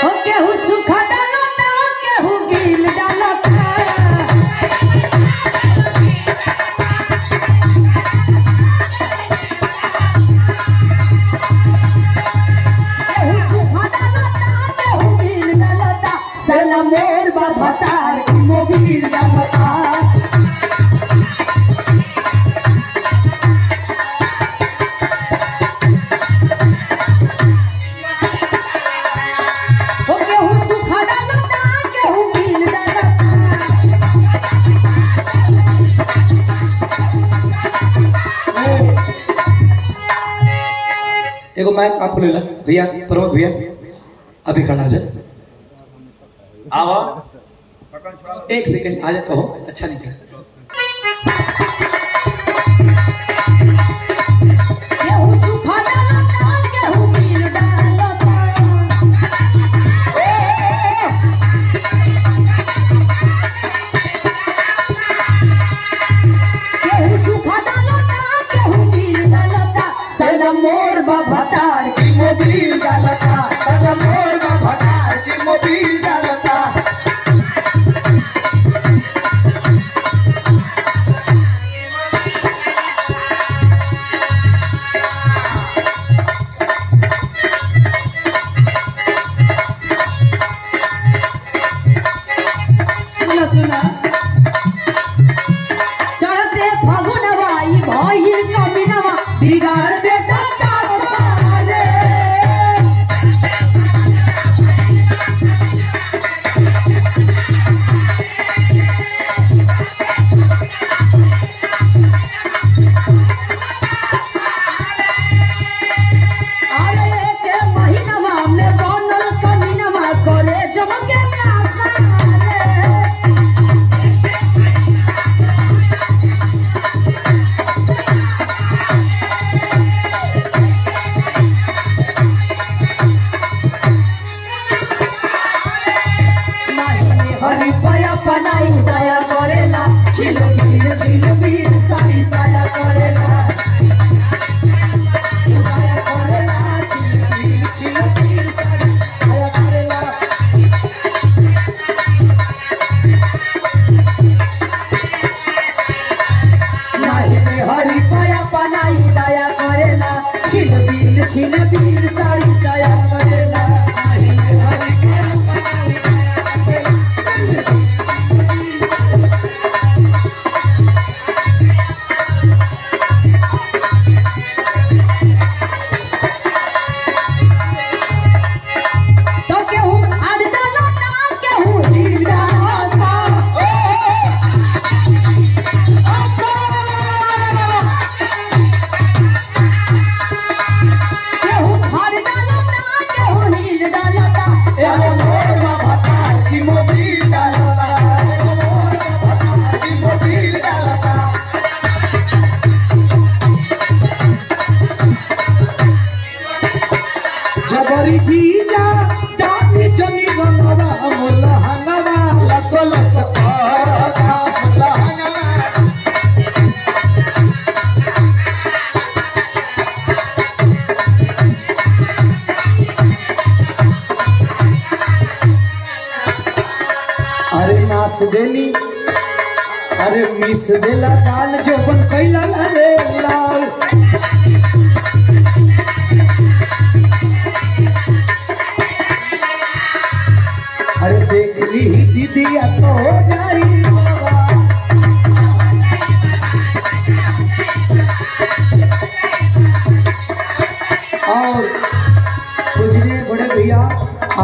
हो केहू सूखा डालता केहू गील डालता केहू सूखा डालता केहू गील डालता साला मोर बाबा तार की मोबिल डालता एगो माइक आप ले ला भैया प्रमोद भैया अभी खड़ा हो जाए आओ एक सेकंड आ जाए कहो अच्छा नहीं चला मोर बाबा तार की मोबिल डालता सदा मोर बाबा तार की मोबिल डालता सुना सुना चढ़ते फगुनवा ई भइल कमिनवा बिगाड़ दे हरी पया पनाई दया करेला छिलबीर साड़ी साया करेला दया करेला छिलबीर साड़ी साया करेला नहीं हरी पया पनाई दया करेला छिलबीर साड़ी साया करेला नहीं हरी पया पनाई जबरी जीजा डाली जनी रंगवा मोला हंगवा लसो लस का मोला हंगवा अरे नास देनी अरे मिस देला गाल जो बन कैला रे लाल अरे देख ली दीदिया तो हो जाई और पूजनीय बड़े भैया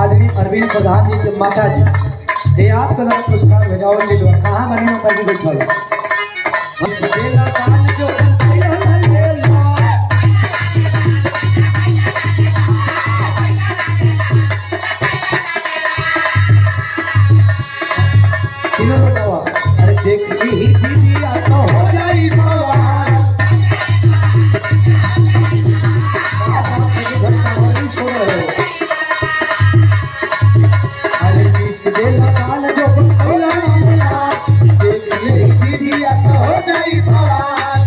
आदमी अरविंद प्रधान जी के माता जी ये आपका नाम पुरस्कार भेजाओ लीलो कहाँ बनी माता जी बैठल बस देला कान जो अरे देख ली दीदी तो हो जाई अरे मिस देला कान जो देख ली दीदी तो हो जाई भगवान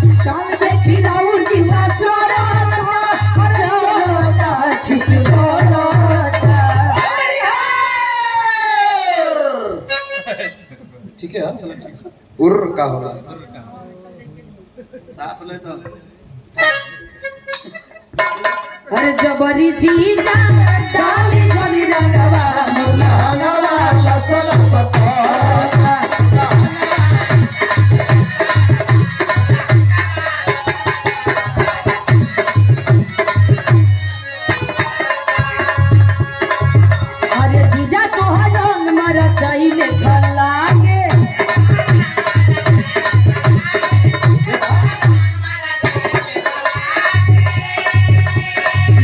ठीक है चलो ठीक उर का होला साफ ले तो अरे जबरी जीजा डाली जनी रंगवा मुलानवा लसल सपना अरे जीजा तोहर रंग मरा चाइले लागे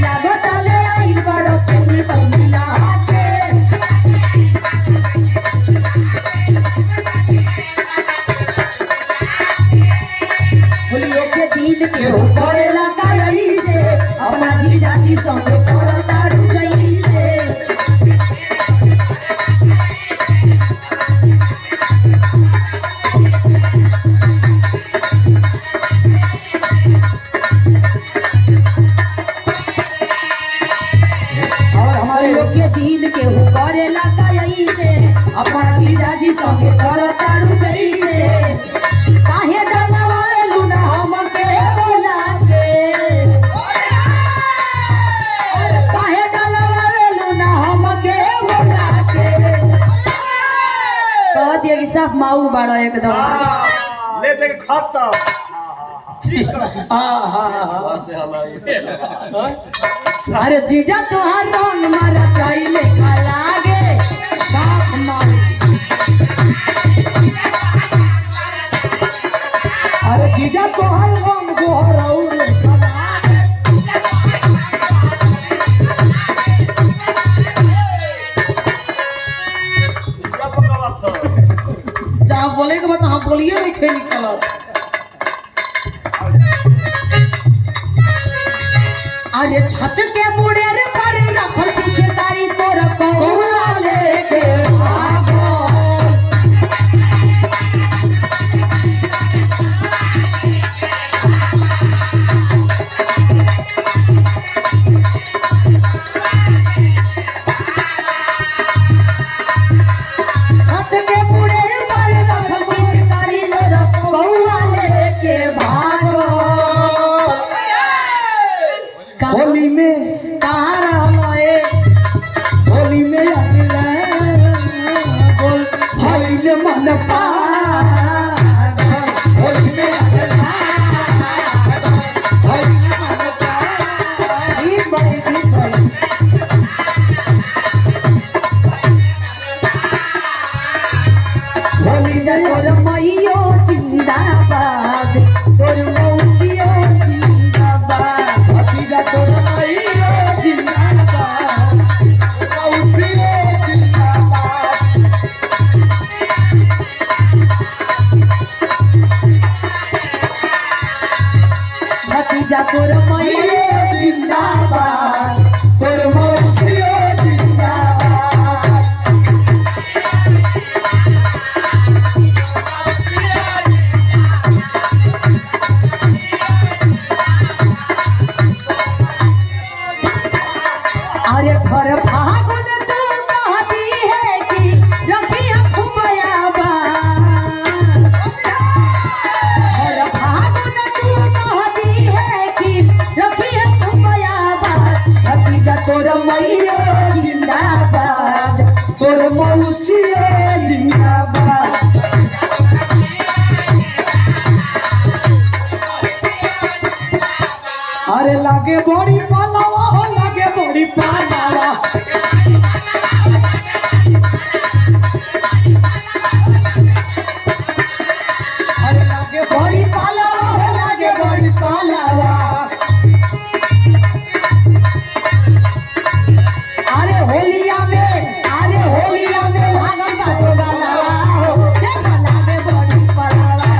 लागताले आइल बड़ प्रेमी बंदिला के होलियो के दिन के हो करेला काई से अपना जीजा जी संग करता रुजई से और हमारे होलियो के दिन के हो करेला काई से अपना जीजा जी संग करता रुजई से काहे डलवावे लुना हमके बोला के काहे डलवावे लुना हमके बोला के कह दिया कि साफ माऊ बाड़ो एकदम ले दे खाता ठीक है हाँ बात है हलाई अरे जीजा तोहार रंग मारा चाइले लागे साफ मार अरे जीजा तोहर रंग गोहर और क्या पकावा था जहाँ बोले के बता हम बोलिए नहीं खेली कलर अरे छत के मुड़ेर पर रखल पीछे तारी तोर कौआ लेके भागो छत के मुड़ेर पर रखल पीछे तारी तोर कौआ लेके भागो होली में कहाँ रहलो ए होली में अगला बोल भइल मन पागल होली में अगला भइल मन पागल ई बड़ी होली में तोर मैयो जिंदाबाद तोर मौसियो जिंदाबाद भतीजा तोर आइयो जिंदाबाद मौसियो जिंदाबाद भतीजा तोर मैयो जिंदाबाद तोर मौसियो जिंदाबाद अरे घर फागुन तू कहती है कि रखिया खुबयाबा घर फागुन तू कहती है कि रखिया खुबयाबा भतीजा तोर मैयो जिंदाबाद तोर मौसियो जिंदाबाद अरे लागे बड़ी पालावा हो लागे बड़ी पालावा अरे लागे बड़ी पालावा हो लागे बड़ी पालावा अरे होलिया में भागल बाटो गलावा हो देखा लागे बड़ी पड़ावा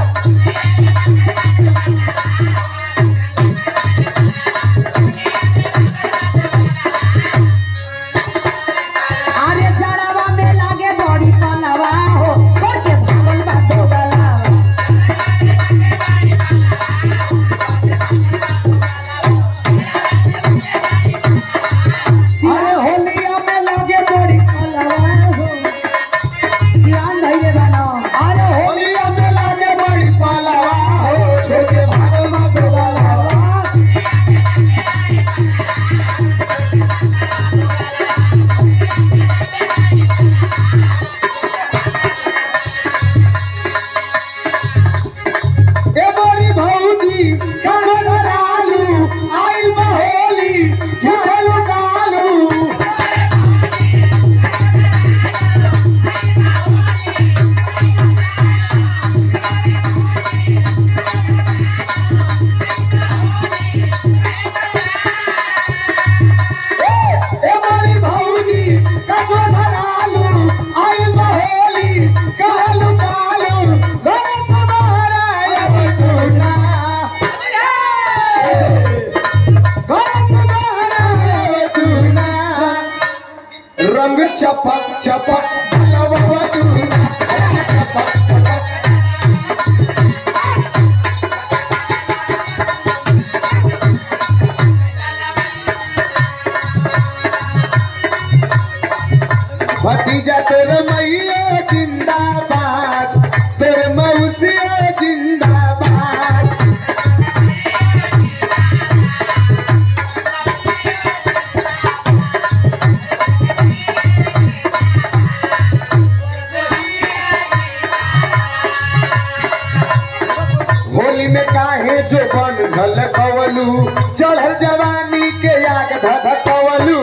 रंग चपक चपक लवा तू रंग चपक चपक भतीजा तेरे मैया जिंदाबाद तेरे मौसिया जिंदाबाद होली में काहे जो बन झलकवलू चढ़ल जवानी के आग धधकवलू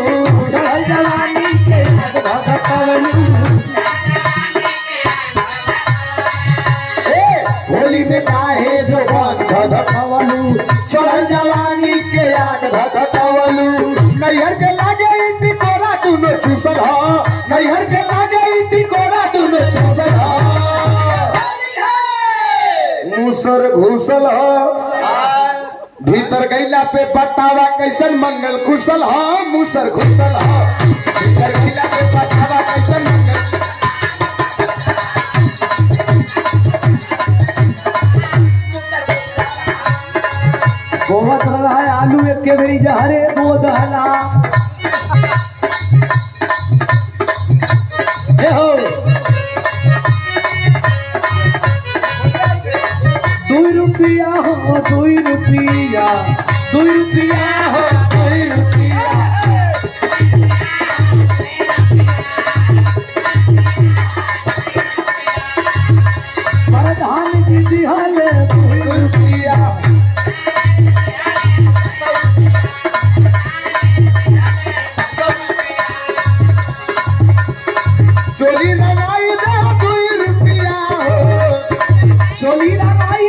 चढ़ल जवानी के आग धधकवलू होली में काहे जो बन झलकवलू चढ़ल जवानी के आग धधकवलू नैहर के लागे इंटी कोरा तूने चूसल हो नैहर के लागे इंटी कोरा तूने चूसल हो मुसर घुसल हो भीतर गैला पे बतावा कैसन मंगल कुशल हो मुसर घुसल हो भीतर गैला पे बतावा कैसन मंगल बोवत रहा है आलू एक के बेरी जहरे दो दहला हे हो 2 रुपया हो 2 रुपया 2 रुपया हो 2 रुपया प्रधान जी दिहले 2 रुपया चोली लगाई दे 2 रुपया हो चोली लगाई